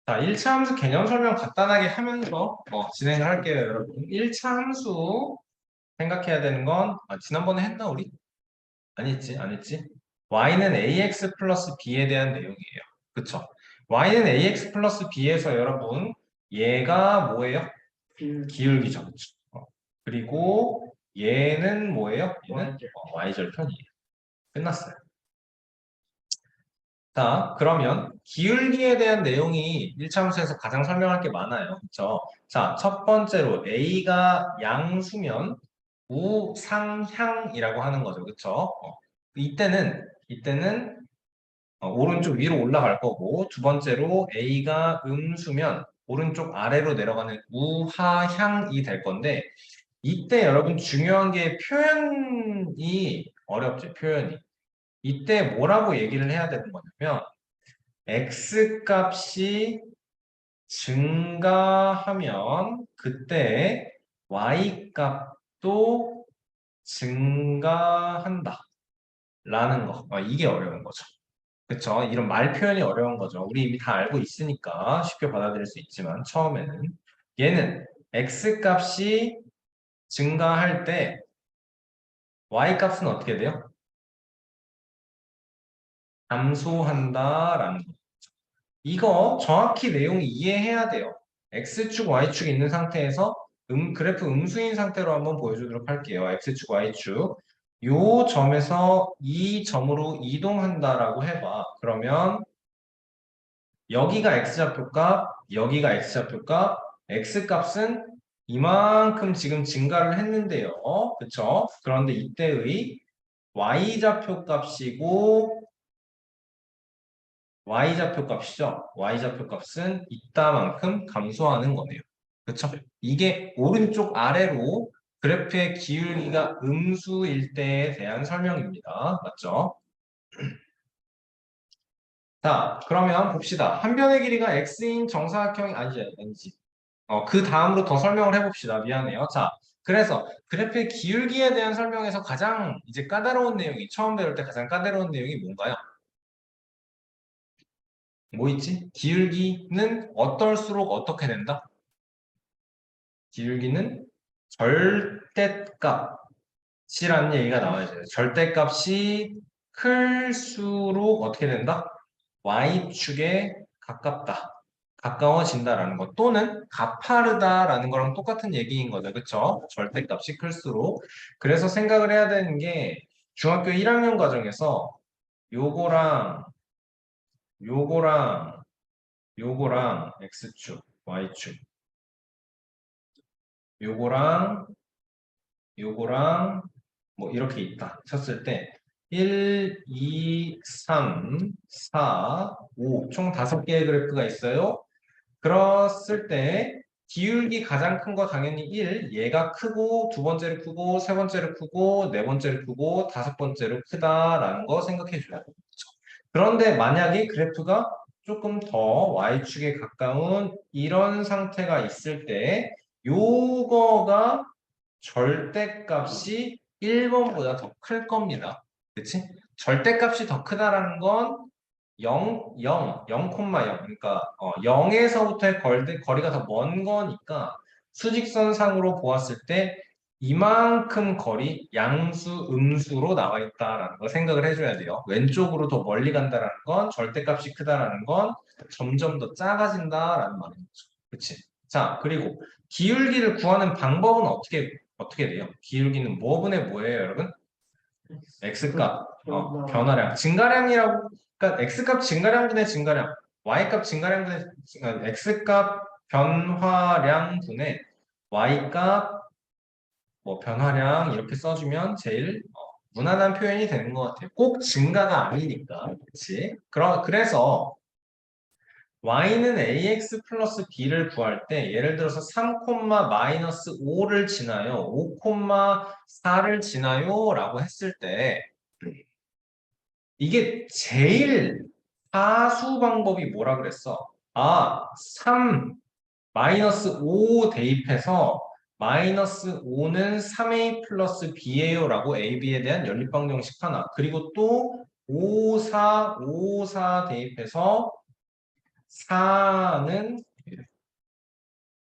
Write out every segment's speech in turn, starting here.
자, 1차 함수 개념 설명 간단하게 하면서 진행을 할게요, 여러분. 1차 함수 생각해야 되는 건, 지난번에 했나, 우리? 안 했지, 안 했지? y는 ax 플러스 b에 대한 내용이에요. 그쵸? y는 ax 플러스 b에서 여러분, 얘가 뭐예요? 기울기죠. 그쵸? 그리고 얘는 뭐예요? 얘는 y절편이에요. 끝났어요. 자, 그러면 기울기에 대한 내용이 1차 함수에서 가장 설명할 게 많아요. 그렇죠? 자, 첫 번째로 A가 양수면 우상향이라고 하는 거죠. 그렇죠? 이때는 오른쪽 위로 올라갈 거고, 두 번째로 A가 음수면 오른쪽 아래로 내려가는 우하향이 될 건데, 이때 여러분 중요한 게 표현이 어렵죠. 표현이. 이때 뭐라고 얘기를 해야 되는 거냐면 x 값이 증가하면 그때 y 값도 증가한다 라는 거. 이게 어려운 거죠. 그쵸? 이런 말 표현이 어려운 거죠. 우리 이미 다 알고 있으니까 쉽게 받아들일 수 있지만 처음에는 얘는 x 값이 증가할 때 y 값은 어떻게 돼요? 감소한다라는 거. 이거 정확히 내용 이해해야 돼요. X축, Y축 있는 상태에서 그래프 음수인 상태로 한번 보여주도록 할게요. X축, Y축. 요 점에서 이 점으로 이동한다라고 해봐. 그러면 여기가 X좌표값, 여기가 X좌표값, X값은 이만큼 지금 증가를 했는데요. 그쵸? 그런데 이때의 Y좌표 값이고 y좌표 값이죠. y좌표 값은 이따만큼 감소하는 거네요. 그렇죠? 이게 오른쪽 아래로 그래프의 기울기가 음수일 때에 대한 설명입니다. 맞죠? 자, 그러면 봅시다. 한 변의 길이가 x인 정사각형이 아니지. 그 다음으로 더 설명을 해봅시다. 미안해요. 자, 그래서 그래프의 기울기에 대한 설명에서 가장 이제 까다로운 내용이 처음 배울 때 가장 까다로운 내용이 뭔가요? 뭐 있지? 기울기는 어떨수록 어떻게 된다? 기울기는 절대값이라는 얘기가 나와야죠. 절대값이 클수록 어떻게 된다? y축에 가깝다. 가까워진다라는 것 또는 가파르다라는 거랑 똑같은 얘기인 거죠. 그렇죠? 절대값이 클수록. 그래서 생각을 해야 되는 게 중학교 1학년 과정에서 요거랑 요거랑 요거랑 x축, y축 요거랑 뭐 이렇게 있다 쳤을 때 1, 2, 3, 4, 5 총 5개의 그래프가 있어요. 그랬을 때 기울기 가장 큰 거 당연히 1, 얘가 크고 두 번째로 크고 세 번째로 크고 네 번째로 크고 다섯 번째로 크다라는 거 생각해 줘야 돼요. 그런데 만약에 그래프가 조금 더 Y축에 가까운 이런 상태가 있을 때 요거가 절대값이 1번보다 더 클 겁니다. 그치? 절대값이 더 크다라는 건 0, 그러니까 0에서부터의 거리가 더 먼 거니까 수직선상으로 보았을 때 이만큼 거리 양수, 음수로 나와 있다라는 걸 생각을 해줘야 돼요. 왼쪽으로 더 멀리 간다라는 건 절대값이 크다라는 건 점점 더 작아진다라는 말인 거죠. 그치? 자, 그리고 기울기를 구하는 방법은 어떻게 돼요? 기울기는 뭐분의 뭐예요, 여러분? x값, 변화량, 증가량이라고, 그러니까 x값 증가량분의 증가량, y값 증가량분의 x값 변화량분의 y값 뭐 변화량 이렇게 써주면 제일 무난한 표현이 되는 것 같아요. 꼭 증가가 아니니까, 그렇지? 그래서 y는 ax 플러스 b를 구할 때 예를 들어서 3, 마이너스 5를 지나요. 5, 4를 지나요. 라고 했을 때 이게 제일 하수 방법이 뭐라 그랬어? 3 마이너스 5 대입해서 마이너스 5는 3a 플러스 b예요 라고 a, b에 대한 연립방정식 하나 그리고 또 5, 4 대입해서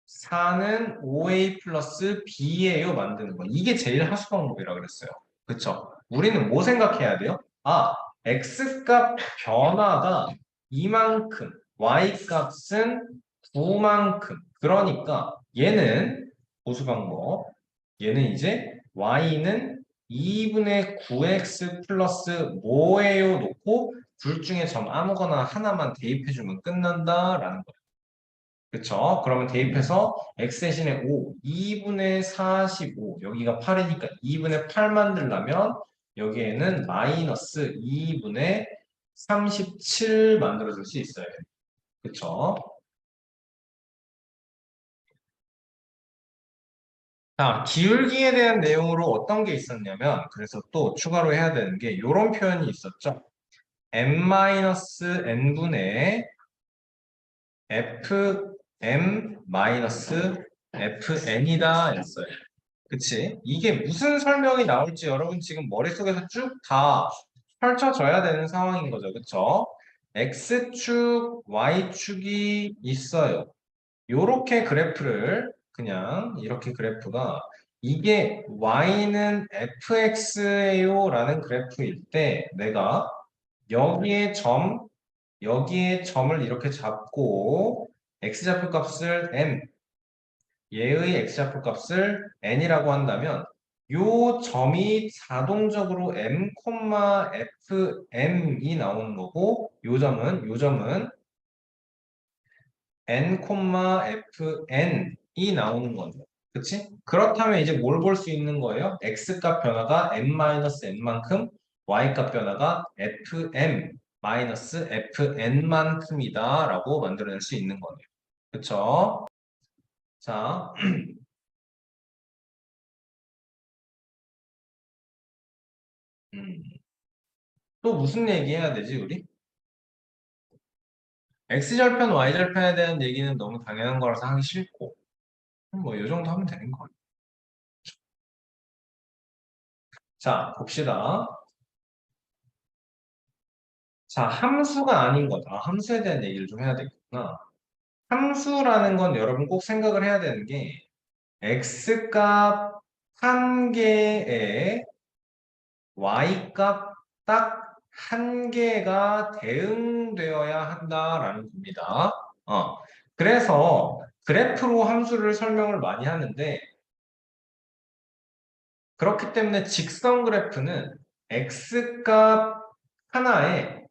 4는 5a 플러스 b예요 만드는 거. 이게 제일 하수 방법이라 그랬어요. 그쵸? 우리는 뭐 생각해야 돼요? 아, x값 변화가 이만큼, y값은 9만큼. 그러니까 얘는 보수 방법. 얘는 이제 y는 2분의 9x 플러스 뭐예요 놓고 둘 중에 점 아무거나 하나만 대입해주면 끝난다라는 거예요. 그쵸? 그러면 대입해서 x 대신에 5, 2분의 45, 여기가 8이니까 2분의 8 만들려면 여기에는 마이너스 2분의 37 만들어줄 수 있어요. 그쵸? 자, 기울기에 대한 내용으로 어떤 게 있었냐면, 그래서 또 추가로 해야 되는 게 이런 표현이 있었죠. m-n분의 fm-fn이다 였어요. 그치? 이게 무슨 설명이 나올지 여러분 지금 머릿속에서 쭉 다 펼쳐져야 되는 상황인 거죠. 그쵸? X축, Y축이 있어요. 요렇게 그래프를 그냥 이렇게 그래프가 이게 Y는 fx예요 라는 그래프일 때 내가 여기에 여기에 점을 이렇게 잡고 x좌표 값을 m, 얘의 x좌표 값을 n이라고 한다면 요 점이 자동적으로 m, fm이 나오는 거고 요 점은 n, fn이 나오는 거죠. 그치? 그렇다면 이제 뭘 볼 수 있는 거예요? x값 변화가 n-n만큼 y값 변화가 fm-fn만큼이다 라고 만들어낼 수 있는 거예요. 그쵸? 자, 음, 또 무슨 얘기 해야 되지, 우리? X절편, Y절편에 대한 얘기는 너무 당연한 거라서 하기 싫고, 뭐, 이 정도 하면 되는 거예요. 자, 봅시다. 자, 함수가 아닌 것. 아, 함수에 대한 얘기를 좀 해야 되겠구나. 함수라는 건 여러분 꼭 생각을 해야 되는 게, X값 한 개에 Y값 딱 한 개가 대응되어야 한다라는 겁니다. 그래서 그래프로 함수를 설명을 많이 하는데, 그렇기 때문에 직선 그래프는 x값 하나에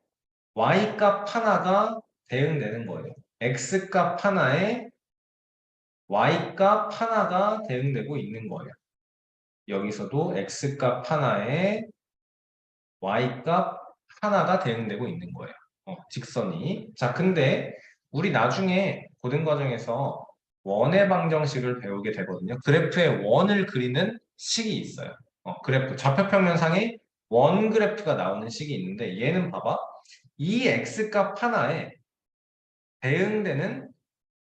y값 하나가 대응되는 거예요. x값 하나에 y값 하나가 대응되고 있는 거예요. 여기서도 x값 하나에 y값 하나가 대응되고 있는 거예요. 직선이. 자, 근데 우리 나중에 고등 과정에서 원의 방정식을 배우게 되거든요. 그래프에 원을 그리는 식이 있어요. 그래프 좌표평면상에 원 그래프가 나오는 식이 있는데 얘는 봐봐. 이 x값 하나에 대응되는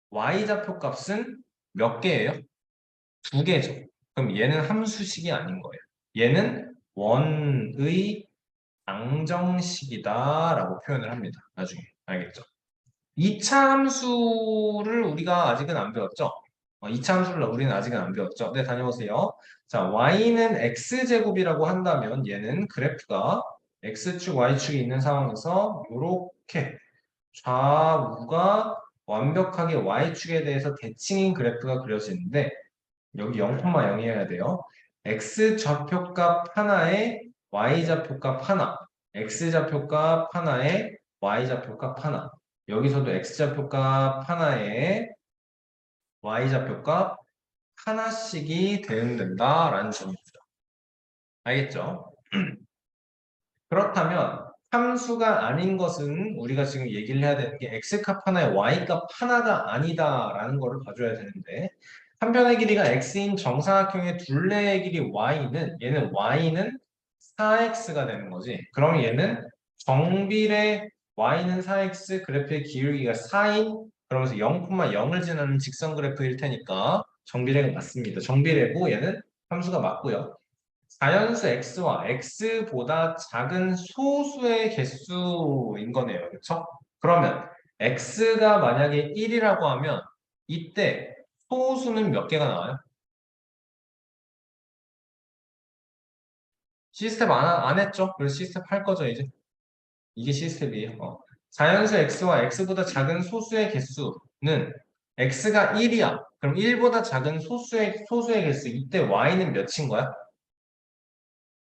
y좌표 값은 몇 개예요? 두 개죠. 그럼 얘는 함수식이 아닌 거예요. 얘는 원의 방정식이다라고 표현을 합니다. 나중에. 알겠죠? 2차 함수를 우리가 아직은 안 배웠죠? 2차 함수를 우리는 아직은 안 배웠죠? 네, 다녀오세요. 자, y는 x제곱이라고 한다면 얘는 그래프가 x축, y축이 있는 상황에서 이렇게 좌우가 완벽하게 y축에 대해서 대칭인 그래프가 그려지는데 여기 0,0이어야 돼요. x 좌표값 하나에 y 좌표값 하나, x 좌표값 하나에 y 좌표값 하나. 여기서도 x 좌표값 하나에 y 좌표값 하나씩이 대응된다라는 점입니다. 알겠죠? 그렇다면 함수가 아닌 것은 우리가 지금 얘기를 해야 되는 게 x값 하나에 y값 하나가 아니다라는 거를 봐줘야 되는데 한 변의 길이가 x인 정사각형의 둘레의 길이 얘는 y는 4x가 되는 거지. 그럼 얘는 정비례 y는 4x 그래프의 기울기가 4인 그러면서 0,0을 지나는 직선 그래프일 테니까 정비례가 맞습니다. 정비례고 얘는 함수가 맞고요. 자연수 x와 x보다 작은 소수의 개수인 거네요. 그렇죠? 그러면 x가 만약에 1이라고 하면 이때 소수는 몇 개가 나와요? 시스텝 안 했죠? 그래서 시스텝 할 거죠, 이제. 이게 시스템이에요. 자연수 x와 x보다 작은 소수의 개수는 x가 1이야. 그럼 1보다 작은 소수의 개수. 이때 y는 몇인 거야?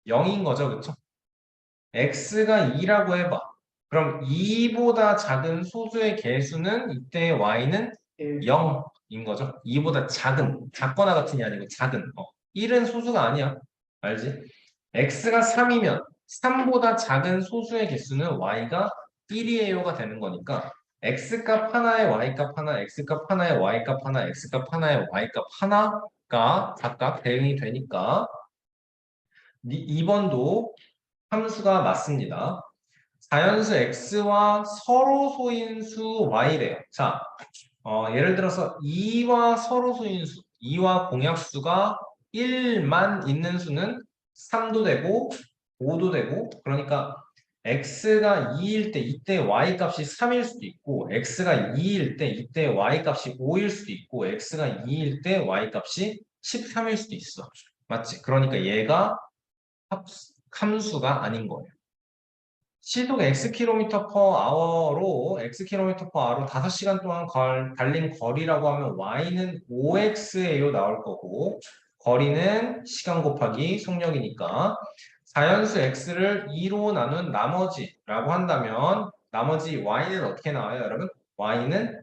0인 거죠, 그쵸? x가 2라고 해봐. 그럼 2보다 작은 소수의 개수는 이때 y는 0인 거죠. 2보다 작거나 같은이 아니고 작은. 1은 소수가 아니야. 알지? x가 3이면 3보다 작은 소수의 개수는 y가 1이에요가 되는 거니까 x값 하나에 y값 하나, x값 하나에 y값 하나, x값 하나에 y값 하나가 각각 대응이 되니까 2번도 함수가 맞습니다. 자연수 x와 서로 소인수 y래요. 자, 예를 들어서 2와 서로 소인수, 2와 공약수가 1만 있는 수는 3도 되고 5도 되고 그러니까 x가 2일 때 이때 y 값이 3일 수도 있고 x가 2일 때 이때 y 값이 5일 수도 있고 x가 2일 때 y 값이 13일 수도 있어. 맞지? 그러니까 얘가 함수가 아닌 거예요. 시속 Xkm per hour로 Xkm per hour로 5시간 동안 달린 거리라고 하면 Y는 5X에요 나올 거고 거리는 시간 곱하기 속력이니까 자연수 X를 2로 나눈 나머지라고 한다면 나머지 Y는 어떻게 나와요 여러분? Y는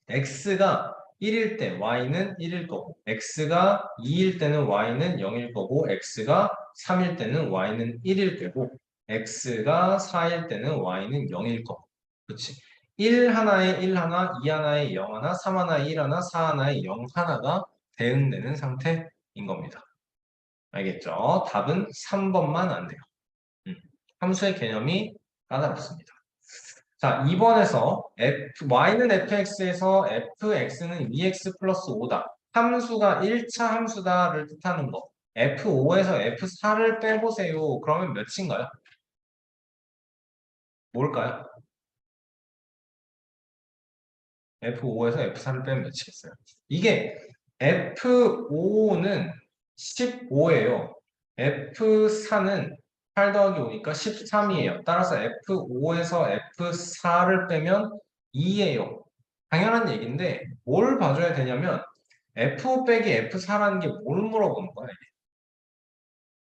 X가 1일 때 Y는 1일 거고 X가 2일 때는 Y는 0일 거고 X가 3일 때는 Y는 1일 거고 X가 4일 때는 Y는 0일 거고 그치? 1 하나에 1 하나, 2 하나에 0 하나, 3 하나에 1 하나, 4 하나에 0 하나가 대응되는 상태인 겁니다. 알겠죠? 답은 3번만 안 돼요. 함수의 개념이 까다롭습니다. 자, 2번에서 y는 fx에서 fx는 2x 플러스 5다. 함수가 1차 함수다를 뜻하는 거. f5에서 f4를 빼보세요. 그러면 몇인가요? 뭘까요? f5에서 f4를 빼면 몇이겠어요? 이게 f5는 15예요. f4는 8 더하기 5니까 13이에요. 따라서 f5에서 f4를 빼면 2예요. 당연한 얘기인데 뭘 봐줘야 되냐면 f5 빼기 f4라는 게 뭘 물어보는 거야? 이게?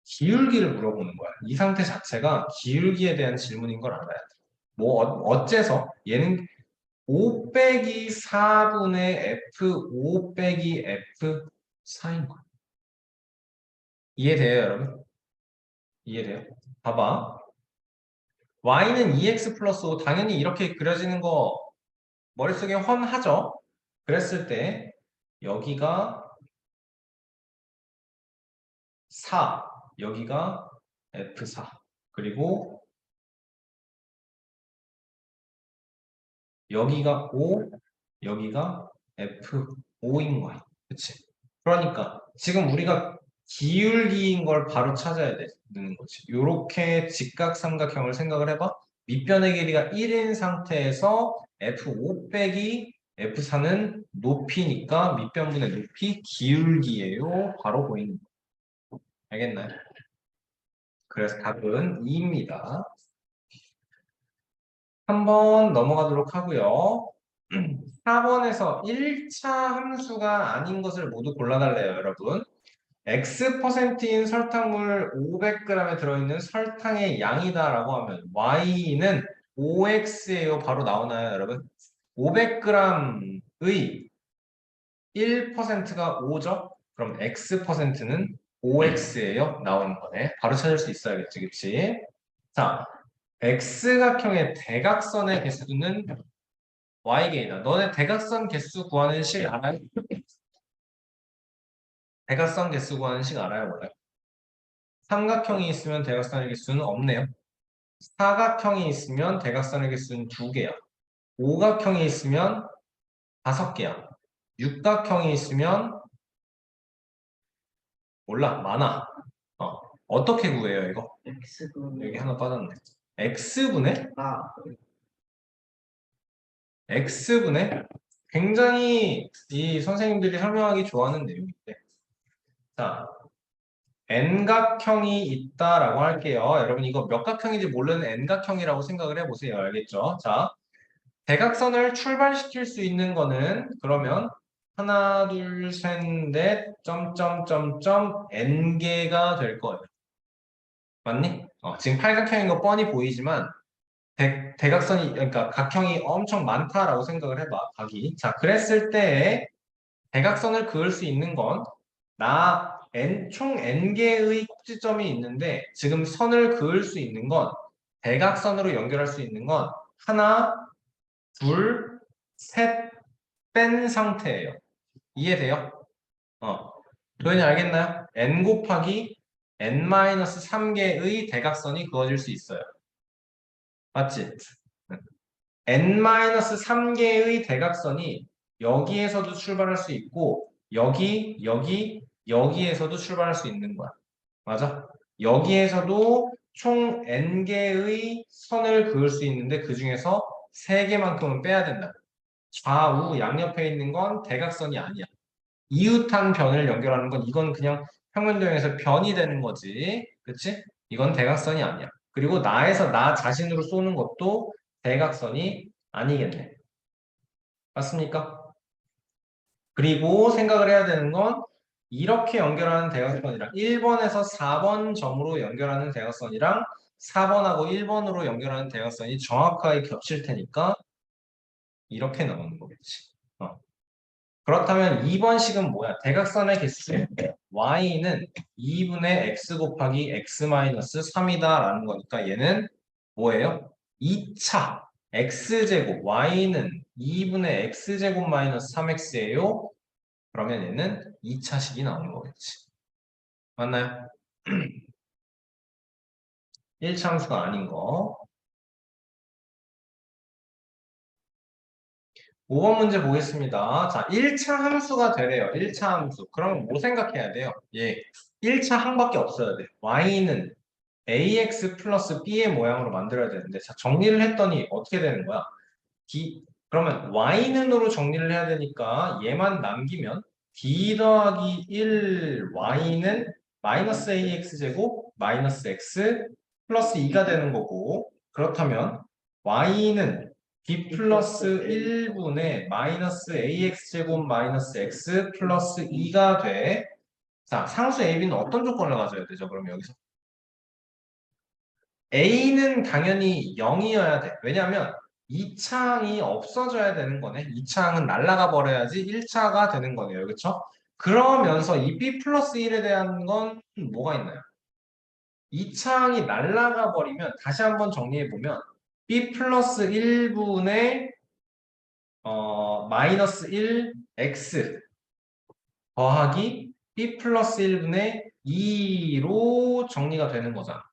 기울기를 물어보는 거야. 이 상태 자체가 기울기에 대한 질문인 걸 알아야 돼. 뭐 어째서 얘는 5 빼기 4분의 f5 빼기 f4인 거야. 이해돼요, 여러분? 이해돼요? 봐봐. y는 2x 플러스 5 당연히 이렇게 그려지는 거 머릿속에 훤하죠? 그랬을 때 여기가 4, 여기가 F4, 그리고 여기가 5, 여기가 F5인 거야. 그치? 그러니까 지금 우리가 기울기인 걸 바로 찾아야 되는 거지. 이렇게 직각삼각형을 생각을 해봐. 밑변의 길이가 1인 상태에서 F5 빼기 F4는 높이니까 밑변분의 높이 기울기예요. 바로 보이는 거. 알겠나요? 그래서 답은 2입니다. 한번 넘어가도록 하고요. 4번에서 1차 함수가 아닌 것을 모두 골라달래요, 여러분. X%인 설탕물 500g에 들어있는 설탕의 양이다라고 하면 Y는 5X예요. 바로 나오나요, 여러분? 500g의 1%가 5죠? 그럼 X%는 5X예요. 나오는 거네. 바로 찾을 수 있어야겠지, 그치? 자, X각형의 대각선의 개수는 Y개이다. 너네 대각선 개수 구하는 식 알아요? 대각선 개수 구하는 식 알아요, 몰라요? 삼각형이 있으면 대각선의 개수는 없네요. 사각형이 있으면 대각선의 개수는 2개야. 오각형이 있으면 5개야. 육각형이 있으면 몰라, 많아. 어떻게 구해요, 이거? X분의 여기 하나 빠졌네. X분의? x분의 굉장히 이 선생님들이 설명하기 좋아하는 내용인데 자 n각형이 있다라고 할게요. 여러분 이거 몇 각형인지 모르는 n각형이라고 생각을 해보세요. 알겠죠? 자 대각선을 출발시킬 수 있는 거는 그러면 하나, 둘, 셋, 넷, 점점점점 n개가 될 거예요. 맞니? 지금 팔각형인 거 뻔히 보이지만 대각선이 그러니까 각형이 엄청 많다라고 생각을 해봐. 각이. 자, 그랬을 때 대각선을 그을 수 있는 건 총 n개의 꼭지점이 있는데 지금 선을 그을 수 있는 건 대각선으로 연결할 수 있는 건 하나, 둘, 셋 뺀 상태예요. 이해돼요? 도현이 알겠나요? n 곱하기 n-3개의 대각선이 그어질 수 있어요. 맞지? n-3개의 대각선이 여기에서도 출발할 수 있고 여기에서도 출발할 수 있는 거야. 맞아? 여기에서도 총 n개의 선을 그을 수 있는데 그 중에서 3개만큼은 빼야 된다. 좌우 양옆에 있는 건 대각선이 아니야. 이웃한 변을 연결하는 건 이건 그냥 평면도형에서 변이 되는 거지. 그치? 이건 대각선이 아니야. 그리고 나에서 나 자신으로 쏘는 것도 대각선이 아니겠네. 맞습니까? 그리고 생각을 해야 되는 건 이렇게 연결하는 대각선이랑 1번에서 4번 점으로 연결하는 대각선이랑 4번하고 1번으로 연결하는 대각선이 정확하게 겹칠 테니까 이렇게 나오는 거겠지. 그렇다면 2번식은 뭐야? 대각선의 개수 y는 2분의 x 곱하기 x-3이다 라는 거니까 얘는 뭐예요? 2차 x제곱 y는 2분의 x제곱 마이너스 3x예요. 그러면 얘는 2차식이 나오는 거겠지. 맞나요? 1차 함수가 아닌 거. 5번 문제 보겠습니다. 자, 1차 함수가 되래요. 1차 함수. 그럼 뭐 생각해야 돼요? 예. 1차 항밖에 없어야 돼. y는 ax 플러스 b의 모양으로 만들어야 되는데, 자, 정리를 했더니 어떻게 되는 거야? 그러면 y는으로 정리를 해야 되니까 얘만 남기면 d 더하기 1 y는 마이너스 ax 제곱 마이너스 x 플러스 2가 되는 거고, 그렇다면 y는 b 플러스 1분의 마이너스 ax 제곱 마이너스 x 플러스 2가 돼. 자, 상수 ab는 어떤 조건을 가져야 되죠? 그럼 여기서 a는 당연히 0이어야 돼. 왜냐하면 2차항이 없어져야 되는 거네. 2차항은 날아가 버려야지 1차가 되는 거네요. 그렇죠? 그러면서 이 b 플러스 1에 대한 건 뭐가 있나요? 2차항이 날아가 버리면 다시 한번 정리해 보면 b 플러스 1분의 마이너스 1 x 더하기 b 플러스 1분의 2로 정리가 되는 거잖아.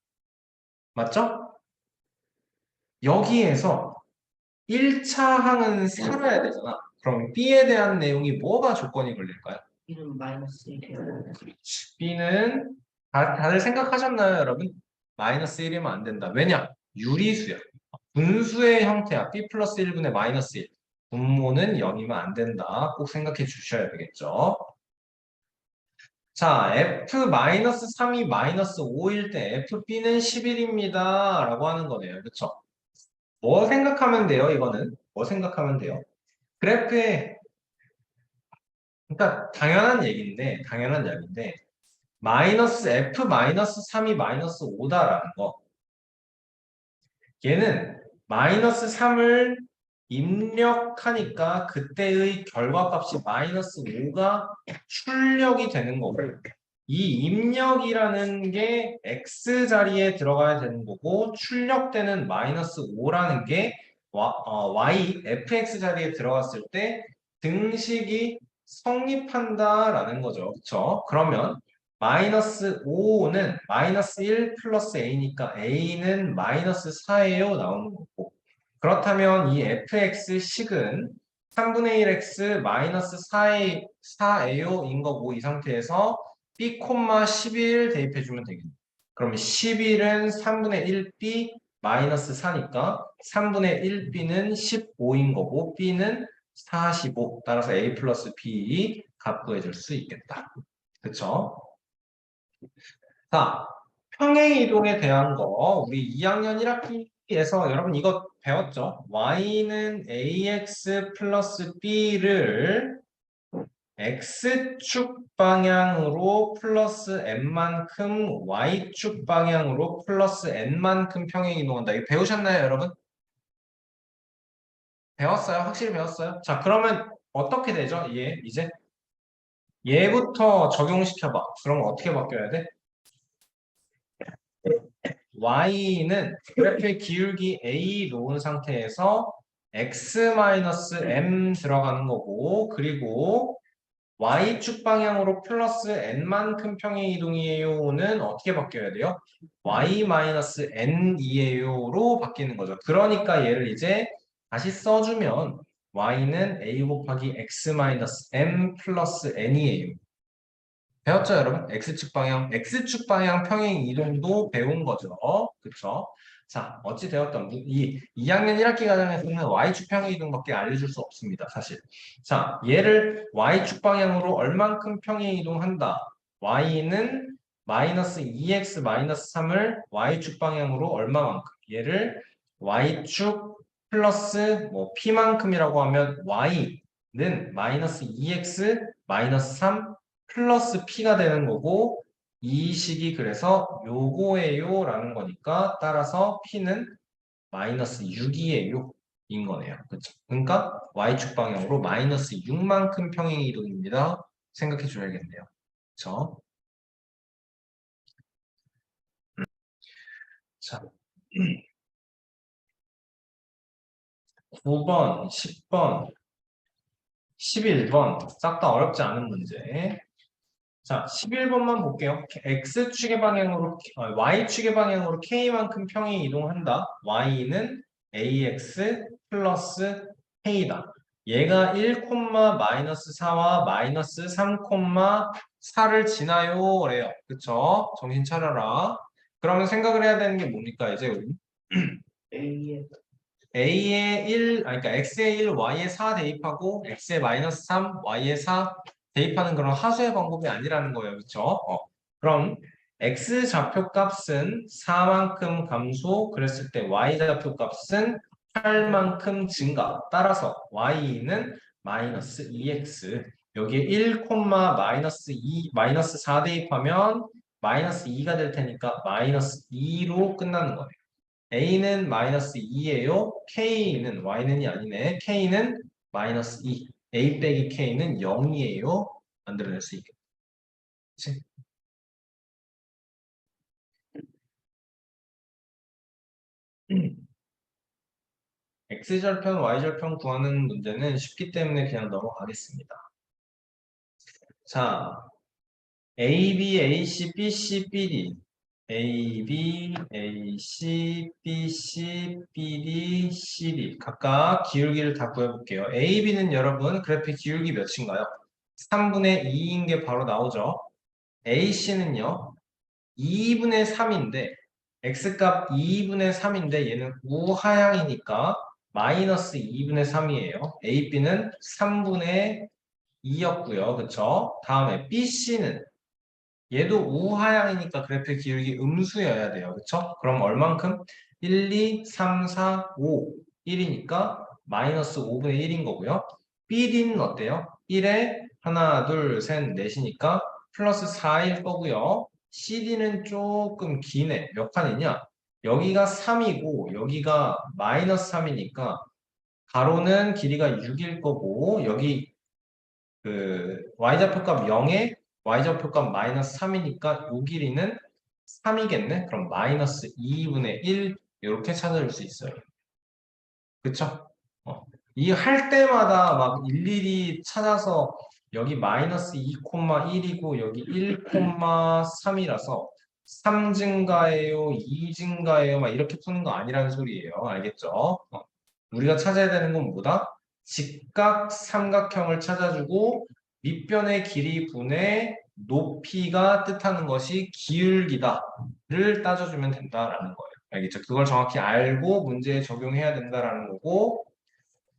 맞죠? 여기에서 1차 항은 살아야 되잖아. 그럼 B에 대한 내용이 뭐가 조건이 걸릴까요? B는 마이너스 1이에요. 그렇지. B는 다들 생각하셨나요, 여러분? 마이너스 1이면 안 된다. 왜냐? 유리수야. 분수의 형태야. B 플러스 1분의 마이너스 1. 분모는 0이면 안 된다. 꼭 생각해 주셔야 되겠죠. 자, F-3이 마이너스 5일 때 FB는 11입니다. 라고 하는 거네요. 그쵸? 뭐 생각하면 돼요, 이거는? 뭐 생각하면 돼요? 그래프에 그러니까 당연한 얘기인데 마이너스 F 마이너스 3이 마이너스 5다라는 거 얘는 마이너스 3을 입력하니까 그때의 결과값이 마이너스 5가 출력이 되는 거고 이 입력이라는 게 x 자리에 들어가야 되는 거고 출력되는 마이너스 5라는 게 y fx 자리에 들어갔을 때 등식이 성립한다라는 거죠. 그렇죠? 그러면 마이너스 5는 마이너스 1 플러스 a니까 a는 마이너스 4예요 나오는 거고 그렇다면 이 fx식은 3분의 1x 마이너스 4a요인 거고 이 상태에서 b, 11 대입해주면 되겠네. 그러면 11은 3분의 1b 마이너스 4니까 3분의 1b는 15인 거고 b는 45. 따라서 a 플러스 b 값 구해줄 수 있겠다. 그쵸? 자, 평행이동에 대한 거 우리 2학년 1학기에서 여러분 이거 배웠죠? y는 ax 플러스 b를 x축 방향으로 플러스 n만큼 y축 방향으로 플러스 n만큼 평행이동한다. 이거 배우셨나요, 여러분? 배웠어요? 확실히 배웠어요? 자, 그러면 어떻게 되죠? 이제 얘부터 적용시켜봐. 그러면 어떻게 바뀌어야 돼? y는 그래프의 기울기 a 놓은 상태에서 x-m 들어가는 거고, 그리고 y축 방향으로 플러스 n만큼 평행이동이에요는 어떻게 바뀌어야 돼요? y-n이에요로 바뀌는 거죠. 그러니까 얘를 이제 다시 써주면 y는 a 곱하기 x-m 플러스 n이에요. 배웠죠, 여러분? X축 방향 평행 이동도 배운 거죠. 그쵸? 자, 어찌 되었던 이 2학년 1학기 과정에서는 Y축 평행 이동밖에 알려줄 수 없습니다, 사실. 자, 얘를 Y축 방향으로 얼만큼 평행 이동한다. Y는 마이너스 2x 마이너스 3을 Y축 방향으로 얼마만큼? 얘를 Y축 플러스 뭐 P만큼이라고 하면 Y는 마이너스 2x 마이너스 3 플러스 P가 되는 거고 이 식이 그래서 요거예요 라는 거니까 따라서 P는 마이너스 6이에요 인 거네요. 그쵸? 그러니까 Y축 방향으로 마이너스 6만큼 평행 이동입니다. 생각해 줘야겠네요. 그쵸? 자, 9번, 10번, 11번 싹 다 어렵지 않은 문제. 자, 11번만 볼게요. X축의 방향으로, Y축의 방향으로 K만큼 평행 이동한다. Y는 AX 플러스 K다. 얘가 1, 마이너스 4와 마이너스 3, 4를 지나요. 그래요. 그쵸? 정신 차려라. 그러면 생각을 해야 되는 게 뭡니까, 이제 우리? A의 A의 1, 그러니까 X의 1, Y의 4 대입하고 X의 마이너스 3, Y의 4 대입하는 그런 하수의 방법이 아니라는 거예요. 그렇죠? 그럼 X 좌표값은 4만큼 감소, 그랬을 때 Y 좌표값은 8만큼 증가. 따라서 Y는 마이너스 2X. 여기에 1, 마이너스 2, 마이너스 4 대입하면 마이너스 2가 될 테니까 마이너스 2로 끝나는 거예요. A는 마이너스 2예요. K는 Y는이 아니네. K는 마이너스 2. A 빼기 K는 0이에요. 만들어낼 수 있겠지? X절편, Y절편 구하는 문제는 쉽기 때문에 그냥 넘어가겠습니다. 자, AB, AC, BC, BD. AB, AC, BC, BD, CD. 각각 기울기를 다 구해볼게요. AB는 여러분 그래프 기울기 몇인가요? 3분의 2인 게 바로 나오죠. AC는요, 2분의 3인데, X값 2분의 3인데, 얘는 우하향이니까 마이너스 2분의 3이에요. AB는 3분의 2였고요. 그쵸? 다음에 BC는 얘도 우하향이니까 그래프 기울기 음수여야 돼요. 그쵸? 그럼 얼만큼? 1, 2, 3, 4, 5. 1이니까 마이너스 5분의 1인 거고요. BD는 어때요? 1에 하나, 둘, 셋, 넷이니까 플러스 4일 거고요. CD는 조금 기네. 몇 칸이냐? 여기가 3이고 여기가 마이너스 3이니까 가로는 길이가 6일 거고 여기 그 y좌표값 0에 y좌표값 마이너스 3이니까 요 길이는 3이겠네? 그럼 마이너스 2분의 1 이렇게 찾아줄 수 있어요. 그쵸? 이 할 때마다 막 일일이 찾아서 여기 마이너스 2,1이고 여기 1,3이라서 3 증가예요, 2 증가예요, 막 이렇게 푸는 거 아니라는 소리예요. 알겠죠? 우리가 찾아야 되는 건 뭐다? 직각 삼각형을 찾아주고 밑변의 길이 분의 높이가 뜻하는 것이 기울기다를 따져주면 된다라는 거예요. 알겠죠? 그걸 정확히 알고 문제에 적용해야 된다라는 거고,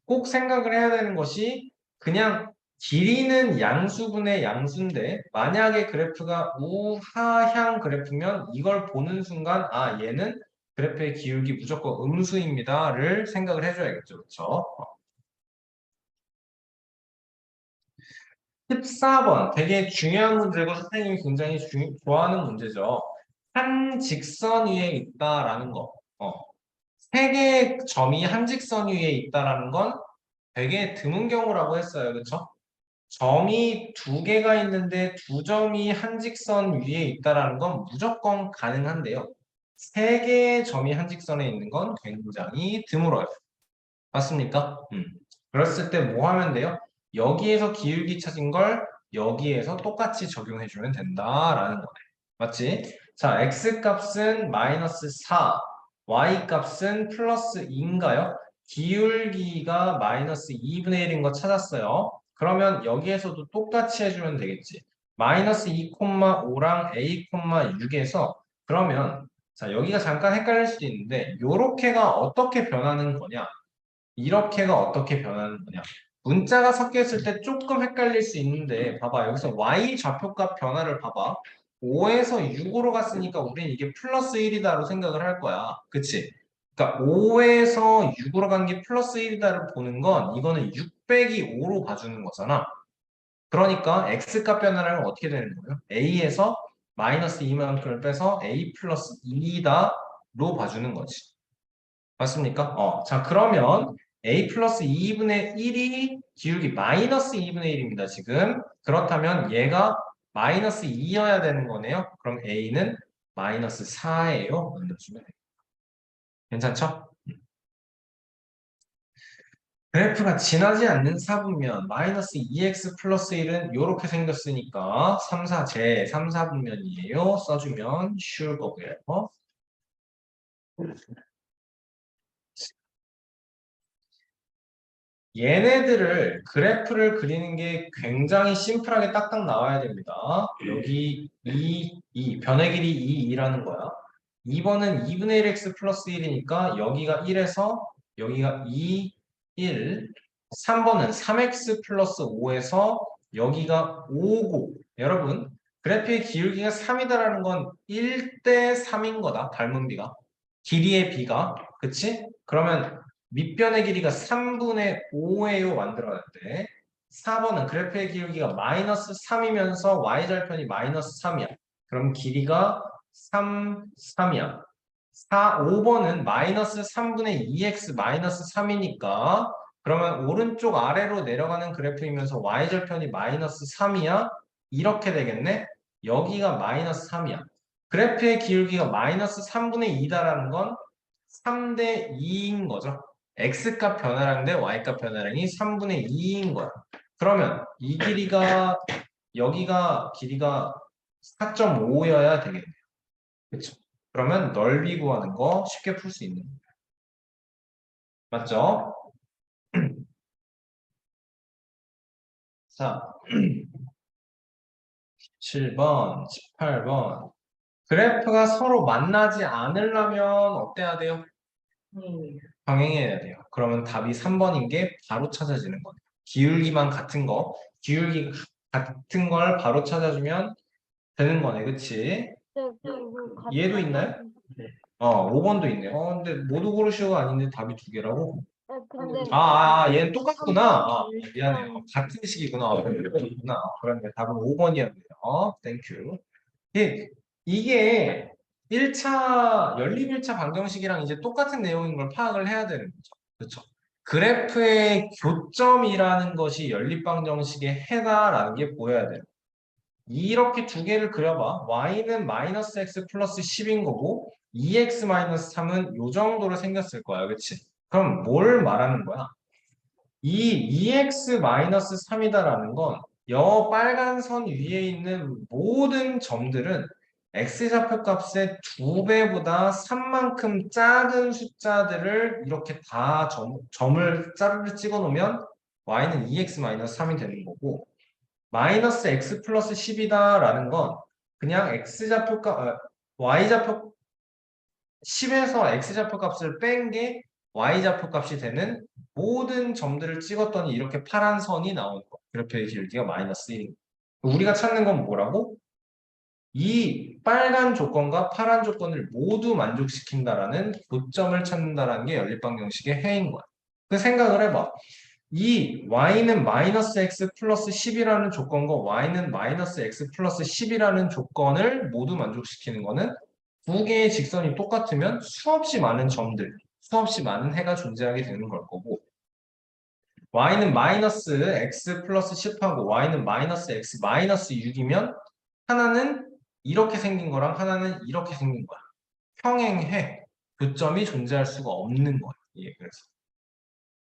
꼭 생각을 해야 되는 것이 그냥 길이는 양수분의 양수인데 만약에 그래프가 우하향 그래프면 이걸 보는 순간 아 얘는 그래프의 기울기 무조건 음수입니다를 생각을 해줘야겠죠. 그렇죠? 14번 되게 중요한 문제고 선생님이 굉장히 좋아하는 문제죠. 한 직선 위에 있다라는 거. 세 개의 점이 한 직선 위에 있다라는 건 되게 드문 경우라고 했어요. 그렇죠? 점이 두 개가 있는데 두 점이 한 직선 위에 있다라는 건 무조건 가능한데요. 세 개의 점이 한 직선에 있는 건 굉장히 드물어요. 맞습니까? 그랬을 때 뭐 하면 돼요? 여기에서 기울기 찾은 걸 여기에서 똑같이 적용해주면 된다라는 거네. 맞지? 자, x 값은 마이너스 4, y 값은 플러스 2인가요? 기울기가 마이너스 2분의 1인 거 찾았어요. 그러면 여기에서도 똑같이 해주면 되겠지. 마이너스 2,5랑 a, 6에서 그러면 자 여기가 잠깐 헷갈릴 수도 있는데 요렇게가 어떻게 변하는 거냐? 이렇게가 어떻게 변하는 거냐? 문자가 섞여 있을 때 조금 헷갈릴 수 있는데 봐봐 여기서 y 좌표값 변화를 봐봐 5에서 6으로 갔으니까 우린 이게 플러스 1이다로 생각을 할 거야 그치? 그러니까 5에서 6으로 간 게 플러스 1이다를 보는 건 이거는 6 빼기 5로 봐주는 거잖아 그러니까 x값 변화량은 어떻게 되는 거예요? a에서 마이너스 2만큼을 빼서 a 플러스 2다로 봐주는 거지 맞습니까? 자, 그러면 a 플러스 2분의 1이 기울기 마이너스 2분의 1입니다, 지금. 그렇다면 얘가 마이너스 2여야 되는 거네요. 그럼 a는 마이너스 4예요. 만들어주면 돼요. 괜찮죠? 그래프가 진하지 않는 사분면 마이너스 2x 플러스 1은 이렇게 생겼으니까 3, 4, 제 3, 4분면이에요. 써주면 쉬울 거고요. 얘네들을 그래프를 그리는 게 굉장히 심플하게 딱딱 나와야 됩니다. 여기 2 변의 길이 2라는 거야. 2번은 2분의 1x 플러스 1이니까 여기가 1에서 여기가 2, 1. 3번은 3x 플러스 5에서 여기가 5고 여러분 그래프의 기울기가 3이다라는 건 1대 3인 거다. 닮은 비가. 길이의 비가. 그치? 그러면 밑변의 길이가 3분의 5예요 만들어놨대. 4번은 그래프의 기울기가 마이너스 3이면서 y절편이 마이너스 3이야. 그럼 길이가 3, 3이야. 5번은 마이너스 3분의 2x 마이너스 3이니까 그러면 오른쪽 아래로 내려가는 그래프이면서 y절편이 마이너스 3이야? 이렇게 되겠네? 여기가 마이너스 3이야. 그래프의 기울기가 마이너스 3분의 2다라는 건 3대 2인 거죠. x값 변화량 대 y값 변화량이 3분의 2인 거야. 그러면 이 길이가 여기가 길이가 4.5여야 되겠네요. 그렇죠? 그러면 넓이 구하는 거 쉽게 풀 수 있는 거예요. 맞죠? 자, 7번, 18번. 그래프가 서로 만나지 않으려면 어때야 돼요? 병행해야 돼요. 그러면 답이 3번인 게 바로 찾아지는 거예요. 기울기만 같은 거, 기울기 같은 걸 바로 찾아주면 되는 거네, 그치? 네, 그리고 같이 얘도 있나요? 5번도 있네요. 근데 모두 고르시오가 아닌데 답이 두 개라고? 네, 근데 얘는 똑같구나. 미안해요. 음. 같은 식이구나. 그렇구나. 그런데 답은 5번이었네요. 땡큐. 이게 1차, 연립 1차 방정식이랑 이제 똑같은 내용인 걸 파악을 해야 되는 거죠. 그렇죠? 그래프의 교점이라는 것이 연립 방정식의 해다라는 게 보여야 돼요. 이렇게 두 개를 그려봐. y는 마이너스 x 플러스 10인 거고 2x 마이너스 3은 요 정도로 생겼을 거야. 그치? 그럼 뭘 말하는 거야? 이 2x 마이너스 3이다라는 건 여 빨간 선 위에 있는 모든 점들은 x좌표 값의 2배보다 3만큼 작은 숫자들을 이렇게 다 점을 짜르르 찍어 놓으면 y는 2x 마이너스 3이 되는 거고 마이너스 x 플러스 10이다라는 건 그냥 x좌표 값, y좌표 10에서 x좌표 값을 뺀 게 y좌표 값이 되는 모든 점들을 찍었더니 이렇게 파란 선이 나오는 거. 그래프의 길기가 마이너스 1. 우리가 찾는 건 뭐라고? 이 빨간 조건과 파란 조건을 모두 만족시킨다라는 교점을 찾는다라는 게 연립방정식의 해인 거야. 그 생각을 해봐. 이 y는 마이너스 x 플러스 10이라는 조건과 y는 마이너스 x 플러스 10이라는 조건을 모두 만족시키는 거는 두 개의 직선이 똑같으면 수없이 많은 점들, 수없이 많은 해가 존재하게 되는 걸 거고 y는 마이너스 x 플러스 10하고 y는 마이너스 x 마이너스 6이면 하나는 이렇게 생긴 거랑 하나는 이렇게 생긴 거야. 평행해. 교점이 존재할 수가 없는 거야. 예, 그래서.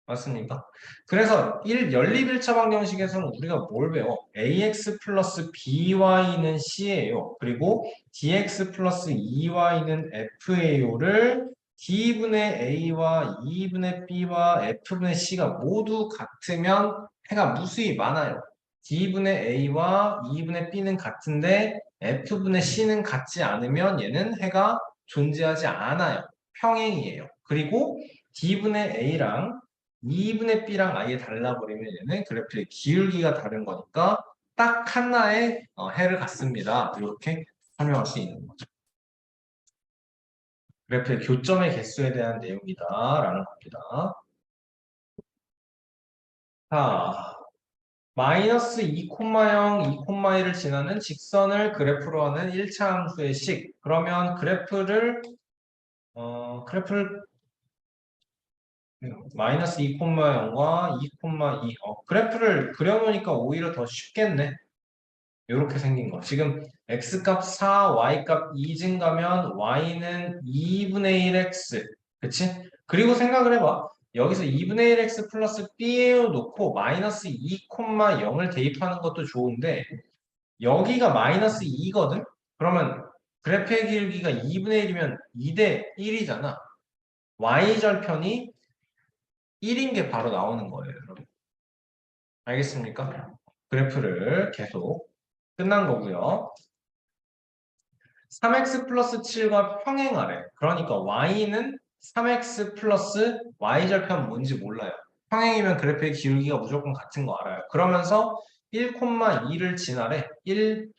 맞습니까? 그래서 연립일차 방정식에서는 우리가 뭘 배워? ax 플러스 by는 c예요. 그리고 dx 플러스 2y는 f예요를 d분의 a와 2분의 b와 f분의 c가 모두 같으면 해가 무수히 많아요. d분의 a와 2분의 b는 같은데 f분의 c는 같지 않으면 얘는 해가 존재하지 않아요. 평행이에요. 그리고 d분의 a랑 2분의 b랑 아예 달라버리면 얘는 그래프의 기울기가 다른 거니까 딱 하나의 해를 갖습니다. 이렇게 설명할 수 있는 거죠. 그래프의 교점의 개수에 대한 내용이다라는 겁니다. 자, 마이너스 2,0, 2,1을 지나는 직선을 그래프로 하는 1차 함수의 식. 그러면 그래프를 마이너스 2,0과 2,2 그래프를 그려놓으니까 오히려 더 쉽겠네. 이렇게 생긴 거. 지금 x값 4, y값 2 증가면 y는 2분의 1x. 그치? 그리고 생각을 해봐. 여기서 2분의 1x 플러스 b에 놓고 마이너스 2,0을 대입하는 것도 좋은데 여기가 마이너스 2거든? 그러면 그래프의 길기가 2분의 1이면 2대 1이잖아. y절편이 1인 게 바로 나오는 거예요, 여러분. 알겠습니까? 그래프를 계속 끝난 거고요. 3x 플러스 7과 평행하래. 그러니까 y는 3x 플러스 y절편 뭔지 몰라요. 평행이면 그래프의 기울기가 무조건 같은 거 알아요. 그러면서 1,2를 지나래. 1,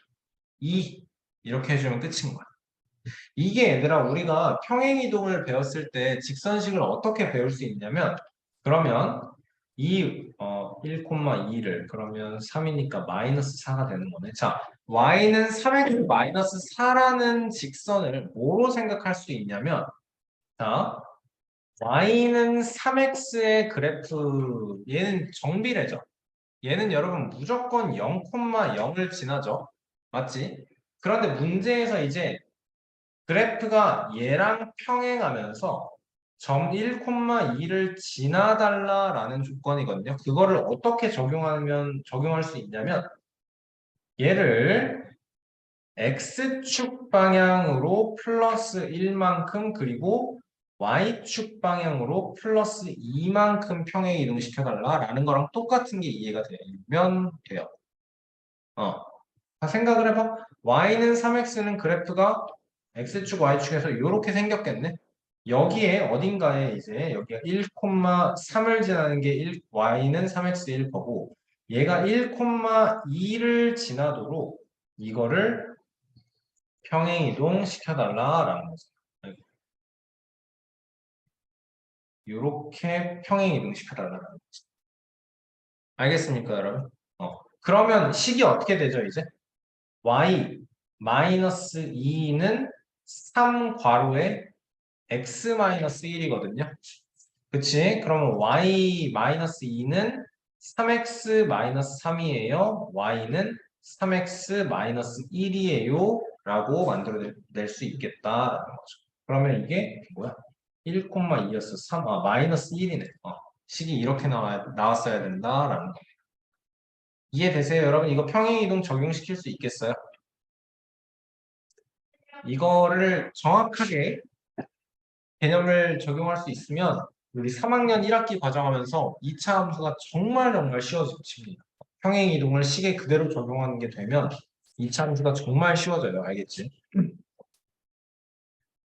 2 이렇게 해주면 끝인 거야. 이게 얘들아 우리가 평행이동을 배웠을 때 직선식을 어떻게 배울 수 있냐면 그러면 이 1,2를 그러면 3이니까 마이너스 4가 되는 거네. 자, y는 3x 마이너스 4라는 직선을 뭐로 생각할 수 있냐면 자, y는 3x의 그래프 얘는 정비례죠. 얘는 여러분 무조건 0,0을 지나죠. 맞지? 그런데 문제에서 이제 그래프가 얘랑 평행하면서 점 1,2를 지나달라라는 조건이거든요. 그거를 어떻게 적용할 수 있냐면 얘를 x축 방향으로 플러스 1만큼 그리고 y축 방향으로 플러스 2만큼 평행 이동시켜달라라는 거랑 똑같은 게 이해가 되면 돼요. 생각을 해봐. y는 3x는 그래프가 x축, y축에서 이렇게 생겼겠네. 여기에 어딘가에 이제 여기가 1,3을 지나는 게 y는 3x일 거고 얘가 1,2를 지나도록 이거를 평행이동 시켜달라라는 거죠. 이렇게 평행이동 시켜달라는 거죠. 알겠습니까, 여러분? 그러면 식이 어떻게 되죠, 이제? y 마이너스 2는 3 괄호에 x 마이너스 1이거든요. 그치? 그러면 y 마이너스 2는 3x 마이너스 3이에요. y는 3x 마이너스 1이에요. 라고 만들어낼 수 있겠다라는 거죠. 그러면 이게 뭐야? 1,2였어. 3, 마이너스 1이네. 식이 이렇게 나왔어야 된다라는 거. 이해되세요, 여러분? 이거 평행이동 적용시킬 수 있겠어요? 이거를 정확하게 개념을 적용할 수 있으면 우리 3학년 1학기 과정하면서 2차 함수가 정말 쉬워집니다. 평행이동을 식에 그대로 적용하는 게 되면 2차 함수가 정말 쉬워져요. 알겠지?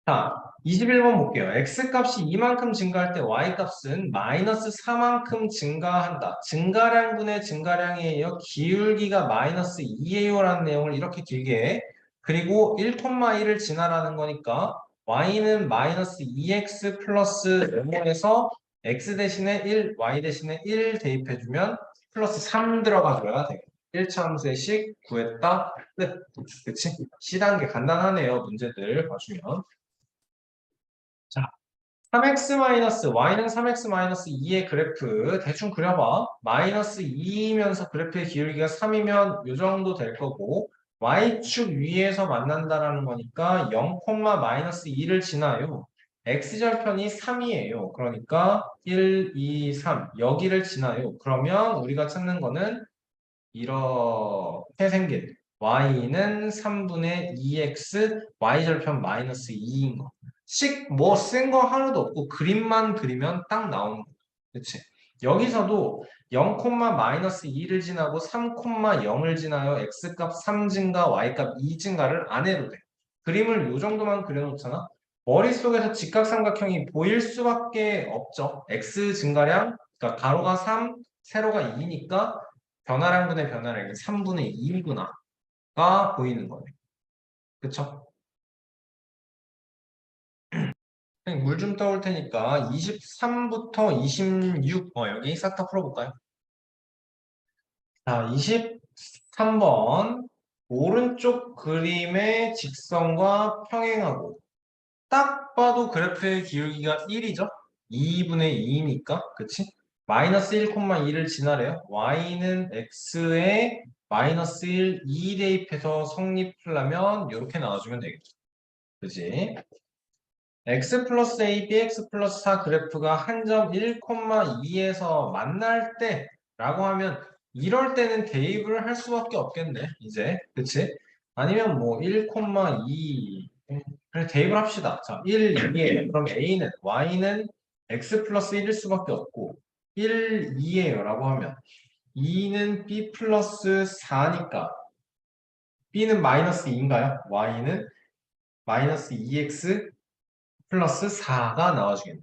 자, 21번 볼게요. x값이 이만큼 증가할 때 y값은 마이너스 4만큼 증가한다. 증가량분의 증가량이에요. 기울기가 마이너스 2예요 라는 내용을 이렇게 길게 그리고 1,1을 지나라는 거니까 y는 마이너스 2x 플러스 5에서 x 대신에 1, y 대신에 1 대입해주면 플러스 3 들어가줘야 돼. 1차 함수의 식 구했다. 끝. 그치? C단계 간단하네요. 문제들 봐주면. 자, 3x-y는 3x-2의 그래프 대충 그려봐. 마이너스 2이면서 그래프의 기울기가 3이면 요 정도 될 거고 y축 위에서 만난다라는 거니까 0, 마이너스 2를 지나요. x절편이 3이에요. 그러니까 1, 2, 3 여기를 지나요. 그러면 우리가 찾는 거는 이렇게 생긴 y는 3분의 2x y절편 마이너스 2인 거. 식 뭐 쓴 거 하나도 없고 그림만 그리면 딱 나오는 거. 그치? 여기서도 0, 마이너스 2를 지나고 3, 0을 지나요. x값 3 증가, y값 2 증가를 안 해도 돼. 그림을 요 정도만 그려놓잖아. 머릿속에서 직각삼각형이 보일 수밖에 없죠. x 증가량, 그러니까 가로가 3, 세로가 2니까 변화량분의 변화량이 3분의 2구나가 보이는 거네. 그쵸? 물 좀 떠올 테니까 23부터 26 여기 싹 다 풀어볼까요? 자, 23번 오른쪽 그림의 직선과 평행하고 딱 봐도 그래프의 기울기가 1이죠? 2분의 2니까 그치? 마이너스 1,2를 지나래요. y는 x에 마이너스 1, 2 대입해서 성립하려면 이렇게 나와주면 되겠죠. 그치? x 플러스 a, bx 플러스 4 그래프가 한 점 1,2에서 만날 때 라고 하면 이럴 때는 대입을 할 수밖에 없겠네. 이제 그치? 아니면 뭐 1,2 그래 대입을 합시다. 자 1, 2에요. 그럼 a는 y는 x 플러스 1일 수밖에 없고 1, 2에요 라고 하면 2는 b 플러스 4니까 b는 마이너스 2인가요? y는 마이너스 2x 플러스 4가 나와주겠네.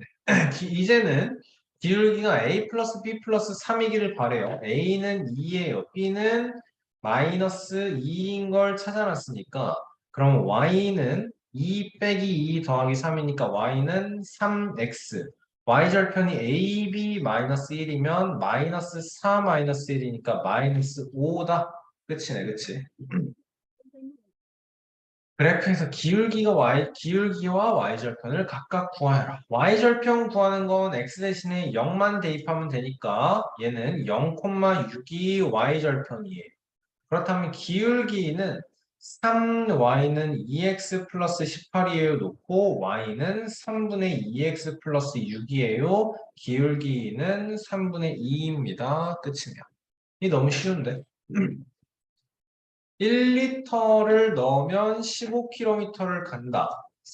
이제는 기울기가 a 플러스 b 플러스 3이기를 바래요. a는 2예요. b는 마이너스 2인 걸 찾아놨으니까 그럼 y는 2 빼기 2 더하기 3이니까 y는 3x y절편이 ab 마이너스 1이면 마이너스 4 마이너스 1이니까 마이너스 5다. 끝이네, 그치? 그래프에서 기울기와 y절편을 각각 구하여라. y절편 구하는 건 x 대신에 0만 대입하면 되니까 얘는 0,6이 y절편이에요. 그렇다면 기울기는 3y는 2x 플러스 18이에요 놓고 y는 3분의 2x 플러스 6이에요. 기울기는 3분의 2입니다. 끝이네요. 이 너무 쉬운데? 1리터를 넣으면 15km를 간다.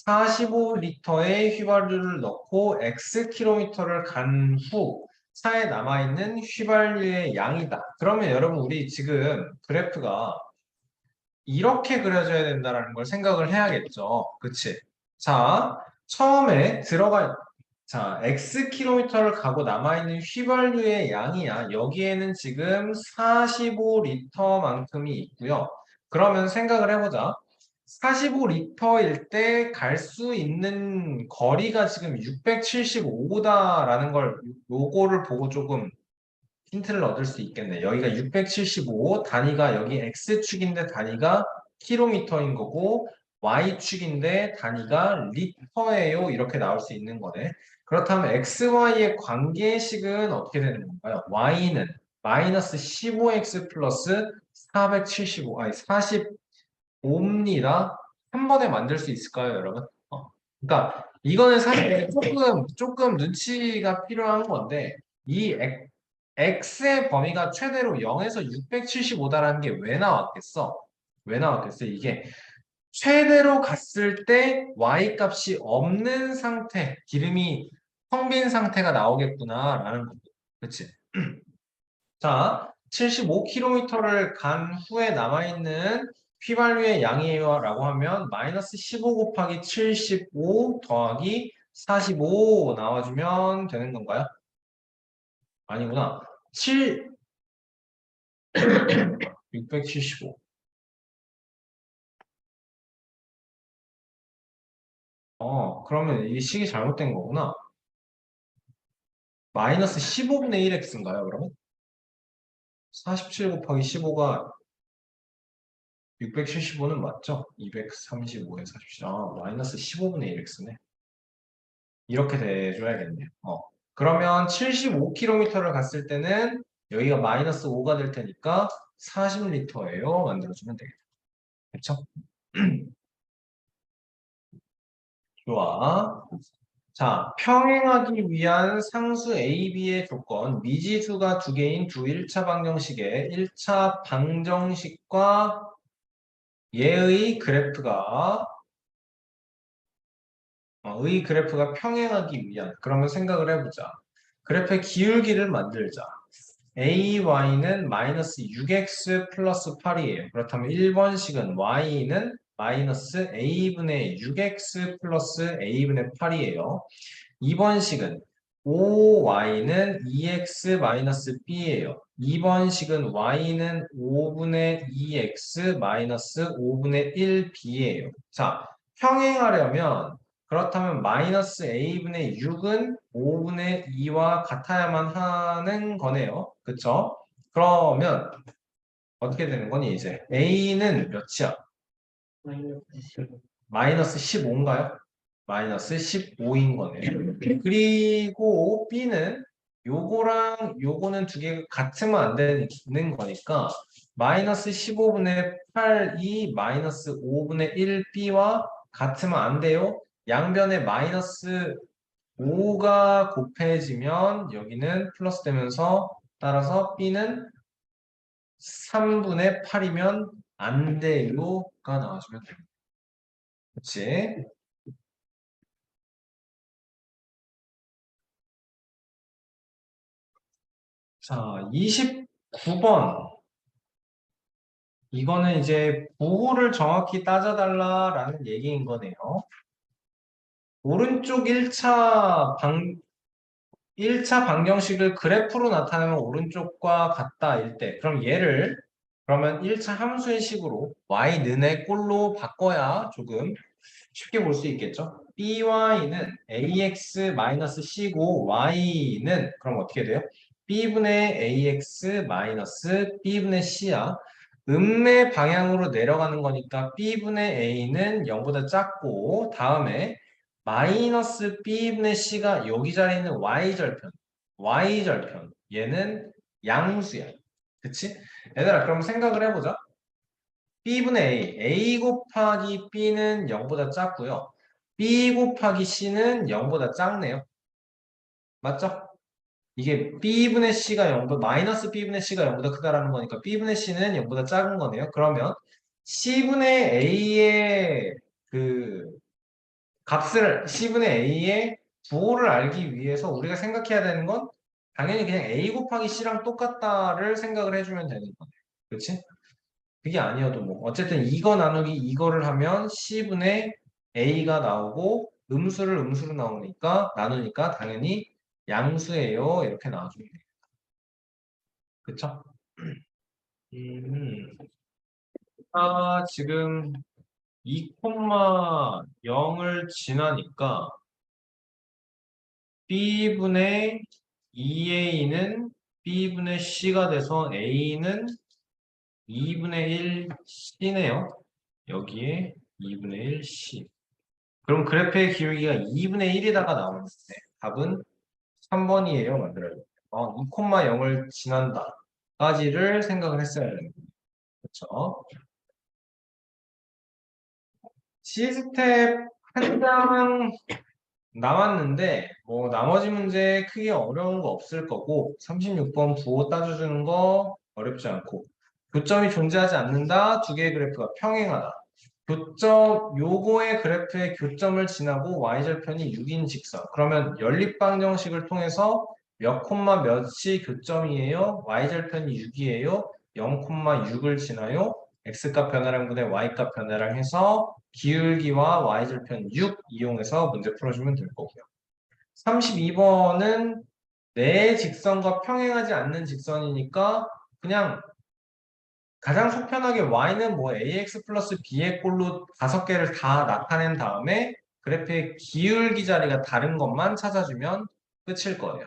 45리터의 휘발유를 넣고 Xkm를 간 후 차에 남아있는 휘발유의 양이다. 그러면 여러분 우리 지금 그래프가 이렇게 그려져야 된다는 걸 생각을 해야겠죠. 그치? 자, 처음에 자, Xkm를 가고 남아있는 휘발유의 양이야. 여기에는 지금 45리터만큼이 있고요. 그러면 생각을 해보자. 45리터일 때 갈 수 있는 거리가 지금 675다라는 걸 요거를 보고 조금 힌트를 얻을 수 있겠네. 여기가 675, 단위가 여기 X축인데 단위가 킬로미터인 거고 Y축인데 단위가 리터예요. 이렇게 나올 수 있는 거네. 그렇다면 XY의 관계식은 어떻게 되는 건가요? Y는 마이너스 15X 플러스 475, 아니 45입니다. 한 번에 만들 수 있을까요, 여러분? 그러니까 이거는 사실 조금 눈치가 필요한 건데 이 x의 범위가 최대로 0에서 675다라는 게 왜 나왔겠어? 왜 나왔겠어? 이게 최대로 갔을 때 y 값이 없는 상태, 기름이 텅 빈 상태가 나오겠구나라는 거죠. 그치? 자, 75km를 간 후에 남아있는 휘발유의 양이에요 라고 하면 마이너스 15 곱하기 75 더하기 45 나와주면 되는 건가요? 아니구나. 675. 그러면 이 식이 잘못된 거구나. 마이너스 15분의 1x인가요, 그러면? 47 곱하기 15가 675는 맞죠? 235에 47. 마이너스 15분의 1x네. 이렇게 돼줘야겠네요. 그러면 75km를 갔을 때는 여기가 마이너스 5가 될 테니까 40L예요. 만들어주면 되겠다. 그쵸? 좋아. 자, 평행하기 위한 상수 A, B의 조건, 미지수가 두 개인 두 1차 방정식의 1차 방정식과 얘의 그래프가 평행하기 위한, 그러면 생각을 해보자. 그래프의 기울기를 만들자. AY는 마이너스 6x 플러스 8이에요. 그렇다면 1번식은 Y는 마이너스 A분의 6x 플러스 A분의 8이에요. 2번식은 5y는 2x 마이너스 b예요. 2번식은 y는 5분의 2x 마이너스 5분의 1b예요. 자, 평행하려면 그렇다면 마이너스 a분의 6은 5분의 2와 같아야만 하는 거네요. 그쵸? 그러면 어떻게 되는 거니 이제? a는 몇이야? 마이너스 15인가요? 마이너스 15인 거네요. 그리고 B는 요거랑 요거는 두 개가 같으면 안 되는 거니까 마이너스 15분의 8이 마이너스 5분의 1B와 같으면 안 돼요. 양변에 마이너스 5가 곱해지면 여기는 플러스 되면서 따라서 B는 3분의 8이면 안 돼요가 나와주면 됩니다. 그렇지? 자, 29번. 이거는 이제 부호를 정확히 따져달라라는 얘기인 거네요. 오른쪽 1차 방정식을 그래프로 나타내면 오른쪽과 같다일 때, 그럼 얘를 그러면 1차 함수의 식으로 y는의 꼴로 바꿔야 조금 쉽게 볼 수 있겠죠? by는 ax-c고 y는 그럼 어떻게 돼요? b분의 ax b분의 c야. 음의 방향으로 내려가는 거니까 b분의 a는 0보다 작고 다음에 마이너스 b분의 c가 여기 자리에 있는 y절편 얘는 양수야. 그치? 얘들아 그럼 생각을 해보자. b분의 a 곱하기 b는 0보다 작고요. b 곱하기 c는 0보다 작네요. 맞죠? 이게 b분의 c가 0보다 마이너스 b분의 c가 0보다 크다라는 거니까 b분의 c는 0보다 작은 거네요. 그러면 c분의 a의 그 값을 c분의 a의 부호를 알기 위해서 우리가 생각해야 되는 건 당연히 그냥 a 곱하기 c랑 똑같다를 생각을 해주면 되는 거예요. 그렇지? 그게 아니어도 뭐 어쨌든 이거 나누기 이거를 하면 c분의 a가 나오고 음수로 나오니까 나누니까 당연히 양수예요. 이렇게 나와주면 돼요. 그쵸? 음, 지금 2,0을 지나니까 b분의 2a는 b분의 c가 돼서 a는 2분의 1c네요. 여기에 2분의 1c. 그럼 그래프의 기울기가 2분의 1에다가 나오는데 답은 3번이에요. 만들어요. 2,0을 지난다. 까지를 생각을 했어야 되는 거예요. 그렇죠? 시스텝 한 장 남았는데 뭐 나머지 문제 크게 어려운 거 없을 거고 36번 부호 따져주는 거 어렵지 않고 교점이 존재하지 않는다. 두 개의 그래프가 평행하다. 교점 요거의 그래프의 교점을 지나고 y절편이 6인 직선. 그러면 연립방정식을 통해서 몇 콤마 몇이 교점이에요? y절편이 6이에요? 0,6을 지나요? x값 변화량 분의 y값 변화량 해서 기울기와 y절편 6 이용해서 문제 풀어주면 될 거고요. 32번은 내 직선과 평행하지 않는 직선이니까 그냥 가장 속편하게 y는 뭐 ax 플러스 b의 꼴로 5개를 다 나타낸 다음에 그래프의 기울기 자리가 다른 것만 찾아주면 끝일 거예요.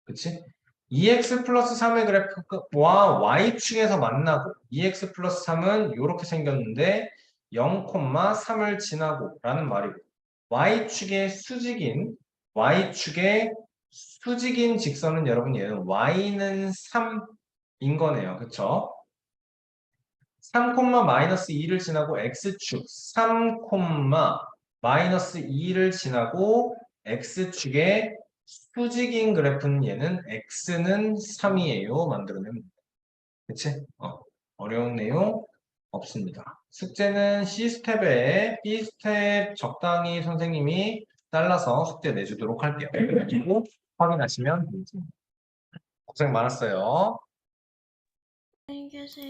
그치? 2x 플러스 3의 그래프와 y축에서 만나고 2x 플러스 3은 이렇게 생겼는데 0,3을 지나고 라는 말이고 y축의 직선은 여러분 얘는 y는 3인 거네요. 그쵸? 3, 마이너스 2를 지나고 x축 3, 마이너스 2를 지나고 x축의 수직인 그래프는 얘는 x는 3이에요. 만들어내면 됩니다. 그치? 어려운 내용 없습니다. 숙제는 C스텝에 B스텝 적당히 선생님이 잘라서 숙제 내주도록 할게요. 그리고 확인하시면 됩니다. 고생 많았어요. 안녕히 계세요.